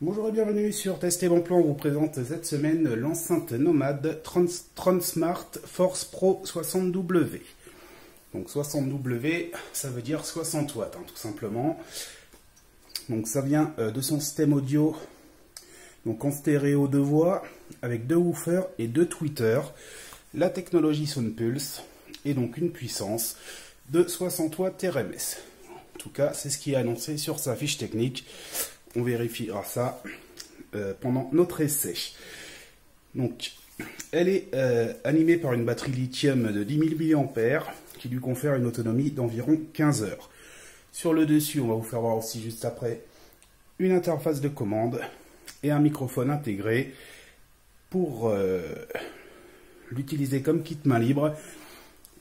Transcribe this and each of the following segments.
Bonjour et bienvenue sur Test et Bon Plan. On vous présente cette semaine l'enceinte nomade Transmart Force Pro 60W. Donc 60W, ça veut dire 60 watts, tout simplement. Donc ça vient de son système audio, donc en stéréo 2 voix, avec 2 woofers et 2 tweeters. La technologie Soundpulse et donc une puissance de 60 watts RMS. En tout cas, c'est ce qui est annoncé sur sa fiche technique. On vérifiera ça pendant notre essai. Donc, elle est animée par une batterie lithium de 10 000 mAh qui lui confère une autonomie d'environ 15 heures. Sur le dessus, on va vous faire voir aussi juste après une interface de commande et un microphone intégré pour l'utiliser comme kit main libre.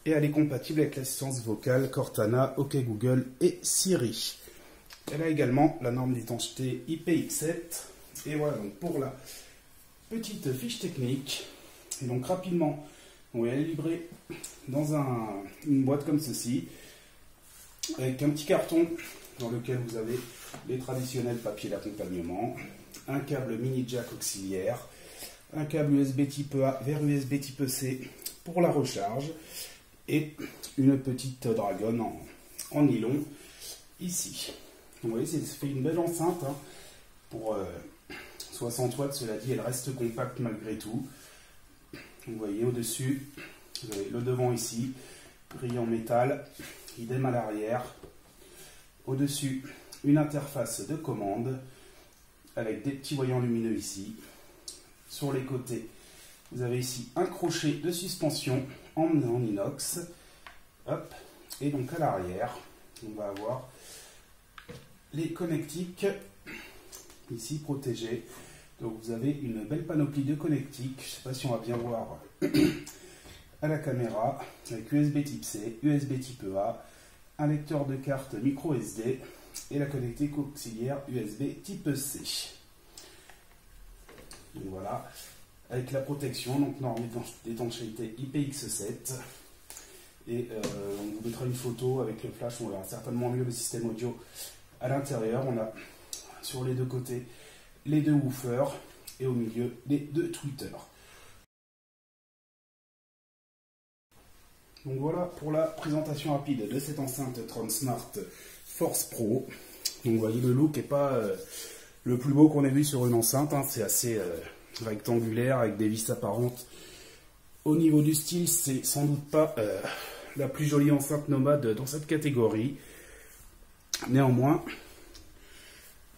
Et elle est compatible avec l'assistance vocale Cortana, OK Google et Siri. Elle a également la norme d'étanchéité IPX7. Et voilà donc pour la petite fiche technique. Et donc rapidement, elle est livrée dans une boîte comme ceci, avec un petit carton dans lequel vous avez les traditionnels papiers d'accompagnement, un câble mini jack auxiliaire, un câble USB type A vers USB type C pour la recharge, et une petite dragonne en nylon ici. Donc, vous voyez, ça fait une belle enceinte pour 60 watts. Cela dit, elle reste compacte malgré tout. Vous voyez au-dessus, vous avez le devant ici, grille en métal, idem à l'arrière. Au-dessus, une interface de commande avec des petits voyants lumineux ici. Sur les côtés, vous avez ici un crochet de suspension en inox. Hop. Et donc à l'arrière, on va avoir les connectiques ici protégés. Donc vous avez une belle panoplie de connectiques. Je ne sais pas si on va bien voir à la caméra, avec USB type C, USB type A, un lecteur de carte micro SD et la connectique auxiliaire USB type C. Donc voilà, avec la protection, donc norme d'étanchéité IPX7. Et on vous mettra une photo avec le flash, on verra certainement mieux le système audio. À l'intérieur, on a sur les deux côtés les 2 woofers et au milieu les 2 tweeters. Donc voilà pour la présentation rapide de cette enceinte Transmart Force Pro. Donc vous voyez, le look n'est pas le plus beau qu'on ait vu sur une enceinte, c'est assez rectangulaire avec des vis apparentes. Au niveau du style, c'est sans doute pas la plus jolie enceinte nomade dans cette catégorie. Néanmoins,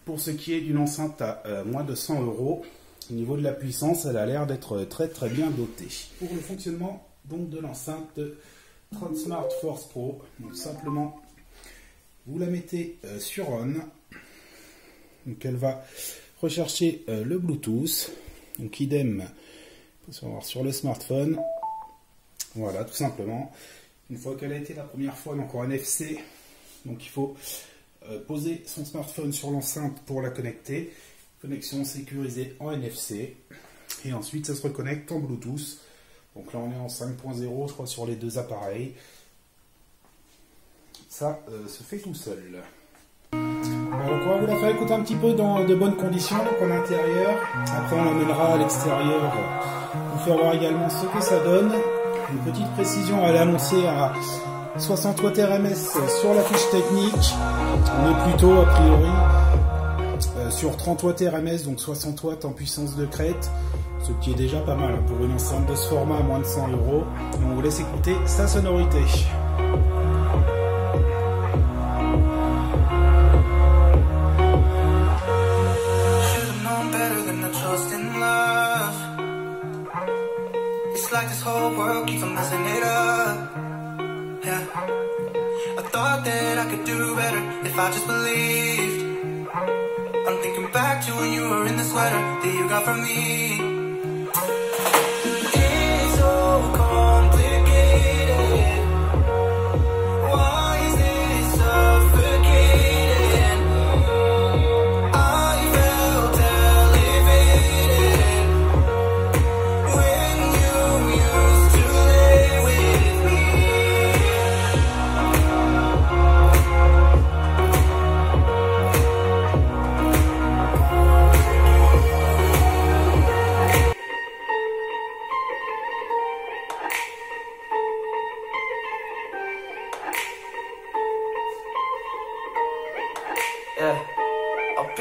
pour ce qui est d'une enceinte à moins de 100 €, au niveau de la puissance, elle a l'air d'être très bien dotée. Pour le fonctionnement donc de l'enceinte Transmart Force Pro, donc simplement vous la mettez sur on, donc elle va rechercher le Bluetooth, donc idem sur le smartphone. Voilà, tout simplement. Une fois qu'elle a été la première fois donc en NFC, donc il faut poser son smartphone sur l'enceinte pour la connecter. Connexion sécurisée en NFC. Et ensuite, ça se reconnecte en Bluetooth. Donc là, on est en 5.0, je crois, sur les deux appareils. Ça se fait tout seul. Donc on va vous la faire écouter un petit peu dans de bonnes conditions, donc en intérieur. Après, on l'amènera à l'extérieur pour faire voir également ce que ça donne. Une petite précision, elle est annoncée à 60 watts RMS sur la fiche technique, mais plutôt a priori sur 30 watts RMS, donc 60 watts en puissance de crête, ce qui est déjà pas mal pour une enceinte de ce format à moins de 100 €. On vous laisse écouter sa sonorité. I thought that I could do better if I just believed. I'm thinking back to when you were in the sweater that you got from me. It's so complicated. Why is this suffocating? I felt elevated when you used to lay with me.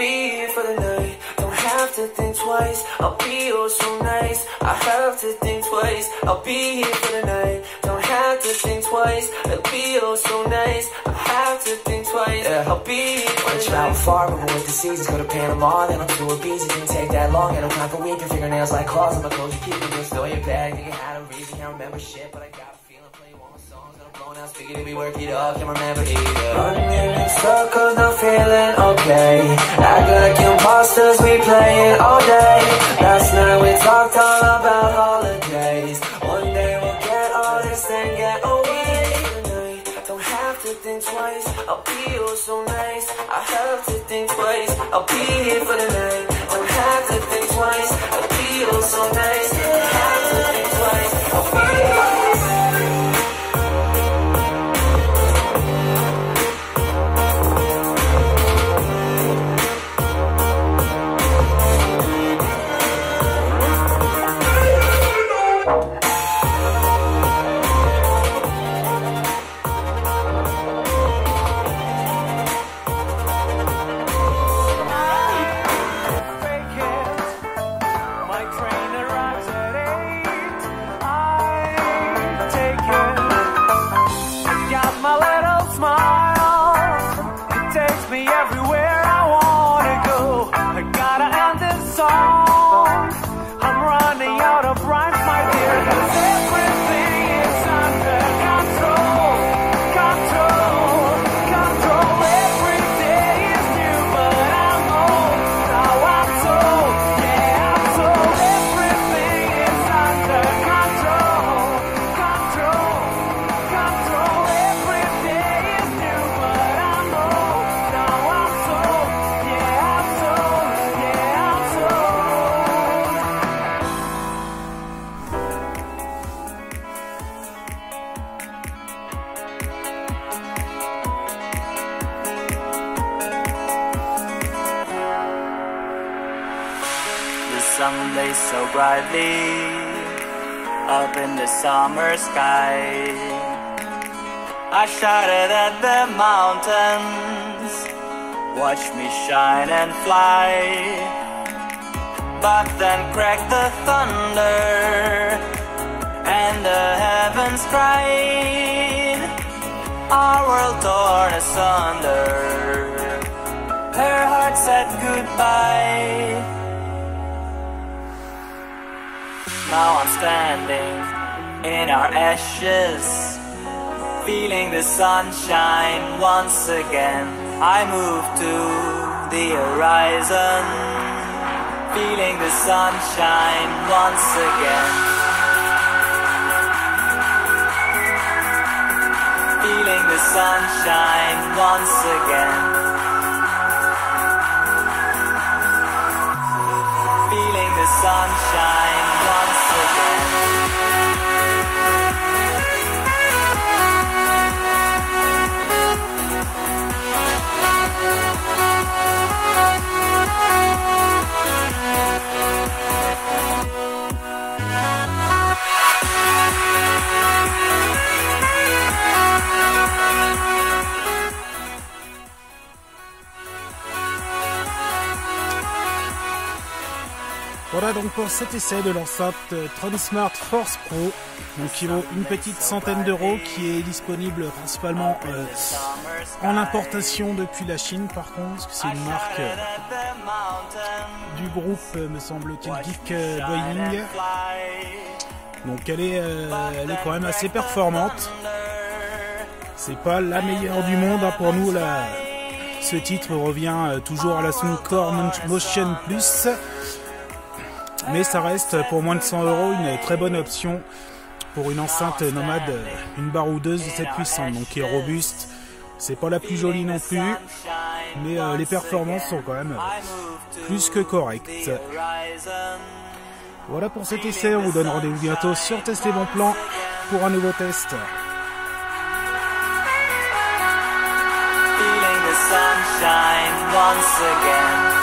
be here for the night. Don't have to think twice, I'll be oh so nice. I have to think twice, I'll be here for the night. Don't have to think twice, I'll be oh so nice. I have to think twice, I'll be here for the night. Travel far, avoid the seasons, go to Panama, then I'm to Ibiza. Didn't take that long, I don't time for weeping. Fingernails like claws on my clothes, you keep it, just throw your bag. Think you had a reason, can't remember shit, but I got a feeling, play all my songs, and I'm blown out, figured if we work it up, can't remember either. Running in circles, not feeling okay. Act like imposters, we playing all day. Last night we talked all about holidays. One day we'll get all this and get away. Tonight, don't have to think twice, I'll be oh so nice. I have to think twice, I'll be here for the night. Don't have to think twice, I'll be oh so nice. I have to think twice, I'll be here. sun lays so brightly up in the summer sky. I shouted at the mountains, watch me shine and fly. But then cracked the thunder and the heavens cried. Our world torn asunder, her heart said goodbye. Now I'm standing in our ashes, feeling the sunshine once again. I move to the horizon, feeling the sunshine once again. Feeling the sunshine once again. Feeling the sunshine once again. Voilà donc pour cet essai de l'enceinte Transmart Force Pro, donc qui vaut une petite centaine d'euros, qui est disponible principalement en importation depuis la Chine par contre, parce que c'est une marque du groupe, me semble-t-il, Geek Boeing. Donc elle est quand même assez performante. C'est pas la meilleure du monde hein, pour nous là. Ce titre revient toujours à la Soundcore Motion Plus. Mais ça reste pour moins de 100 euros une très bonne option pour une enceinte nomade, une baroudeuse de cette puissance, donc qui est robuste. C'est pas la plus jolie non plus, mais les performances sont quand même plus que correctes. Voilà pour cet essai, on vous donne rendez-vous bientôt sur Test et Bon Plan pour un nouveau test. Sunshine once again.